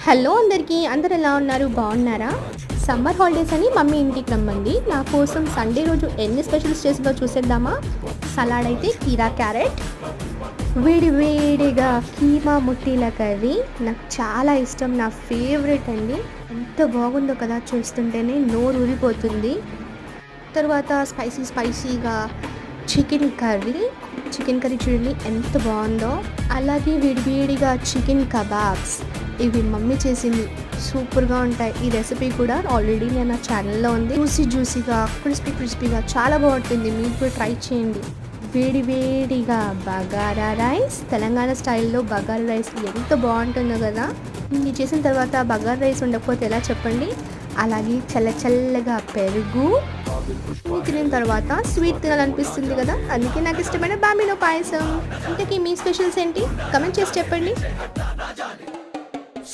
Hello అందరికీ, అందరు ఎలా ఉన్నారు? బాగున్నారా? సమ్మర్ హాలిడేస్ అని మమ్మీ ఇంటికి రమ్మంది. నా కోసం సండే రోజు ఎన్ని స్పెషల్స్ చేసిందో చూసేద్దామా? సలాడ్ అయితే కీరా క్యారెట్, వేడి వేడిగా కీమా ముట్టీల కర్రీ నాకు చాలా ఇష్టం, నా ఫేవరెట్ అండి. ఎంత బాగుందో కదా, చూస్తుంటేనే నోరు ఊరిపోతుంది. తర్వాత స్పైసీగా చికెన్ కర్రీ చూడండి ఎంత బాగుందో. అలాగే వేడివేడిగా చికెన్ కబాబ్స్, ఇవి మమ్మీ చేసింది, సూపర్గా ఉంటాయి. ఈ రెసిపీ కూడా ఆల్రెడీ నేను నా ఛానల్లో ఉంది. జ్యూసీగా క్రిస్పీగా చాలా బాగుంటుంది, మీరు కూడా ట్రై చేయండి. వేడివేడిగా బగారా రైస్, తెలంగాణ స్టైల్లో బగారా రైస్ ఎంత బాగుంటుందో కదా. ఇన్ని చేసిన తర్వాత బగారా రైస్ ఉండకపోతే ఎలా చెప్పండి. అలాగే చల్లగా పెరుగు. తినిన తర్వాత స్వీట్ తినాలనిపిస్తుంది కదా, అందుకే నాకు ఇష్టమైన బాంబినో పాయసం. ఇంతకీ మీ స్పెషల్స్ ఏంటి? కమెంట్ చేసి చెప్పండి.